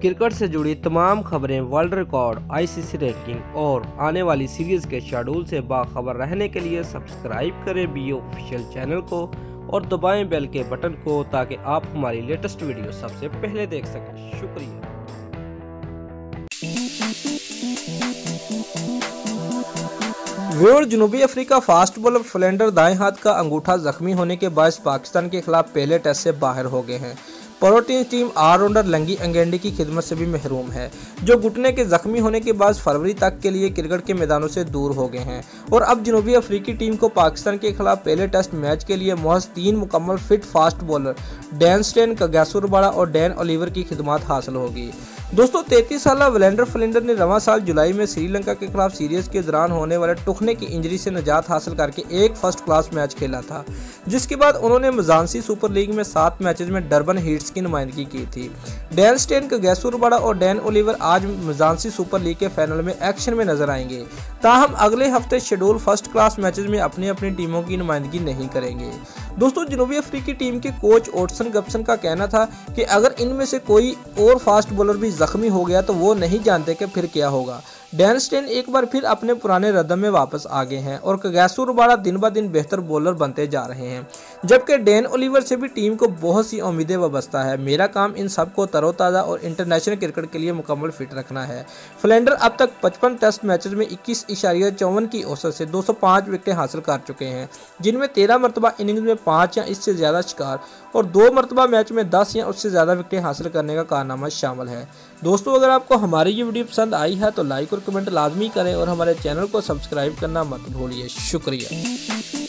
Cricket से जुड़ी तमाम खबरें, वर्ल्ड रिकॉर्ड, आईसीसी रैंकिंग और आने वाली सीरीज के शेड्यूल से बाखबर रहने के लिए सब्सक्राइब करें बी ऑफिशियल चैनल को और दबाएं बेल के बटन को ताकि आप हमारी लेटेस्ट वीडियो सबसे पहले देख सकें। शुक्रिया। व्यूअर, जनूबी अफ्रीका फास्ट बॉलर फ्लेंडर दाएं हाथ का अंगूठा जख्मी होने के बाद पाकिस्तान के खिलाफ पहले टेस्ट से बाहर हो गए हैं। प्रोटीन टीम ऑलराउंडर लंगी अंगेंडी की खिदमत से भी महरूम है, जो घुटने के जख्मी होने के बाद फरवरी तक के लिए क्रिकेट के मैदानों से दूर हो गए हैं और अब जनूबी अफ्रीकी टीम को पाकिस्तान के खिलाफ पहले टेस्ट मैच के लिए महज 3 मुकम्मल fit fast bowler Dan Steyn, Kagiso Rabada और डैन ओलिवर की खिदमत हासिल होगी। दोस्तों, 33 साला व्लेंडर फ्लिंडर ने रवां साल जुलाई में श्रीलंका के खिलाफ सीरीज के दौरान होने वाले टुखने की इंजरी से निजात हासिल करके एक फर्स्ट क्लास मैच खेला था, जिसके बाद उन्होंने मजानसी सुपर लीग में 7 मैचेस में डरबन हीट्स की नुमाइंदगी की थी। डैन स्टेन, कगिसो रबाडा और डैन ओलिवर आज मजानसी सुपर लीग के फाइनल में एक्शन में नजर आएंगे। ताहम अगले हफ्ते शेड्यूल फर्स्ट क्लास मैचेस में अपनी अपनी टीमों की नुमाइंदगी नहीं करेंगे। दोस्तों, जनूबी अफ्रीकी टीम के कोच ओटसन गब्सन का कहना था कि अगर इनमें से कोई और फास्ट बॉलर भी जख्मी हो गया तो वो नहीं जानते कि फिर क्या होगा। डैन स्टेन एक बार फिर अपने पुराने रदम में वापस आ गए हैं और कगिसो रबाडा दिन ब दिन बेहतर बॉलर बनते जा रहे हैं, जबकि डैन ओलिवर से भी टीम को बहुत सी उम्मीदें वाबस्ता है। मेरा काम इन सबको तरोताज़ा और इंटरनेशनल क्रिकेट के लिए मुकम्मल फिट रखना है। फ्लेंडर अब तक 55 टेस्ट मैचेस में 21.54 की औसत से 205 विकेटें हासिल कर चुके हैं, जिनमें 13 मरतबा इनिंग्स में 5 या इससे ज़्यादा शिकार और 2 मरतबा मैच में 10 या उससे ज़्यादा विकेटें हासिल करने का कारनामा शामिल है। दोस्तों, अगर आपको हमारी ये वीडियो पसंद आई है तो लाइक और कमेंट लाजमी करें और हमारे चैनल को सब्सक्राइब करना मत भूलिए। शुक्रिया।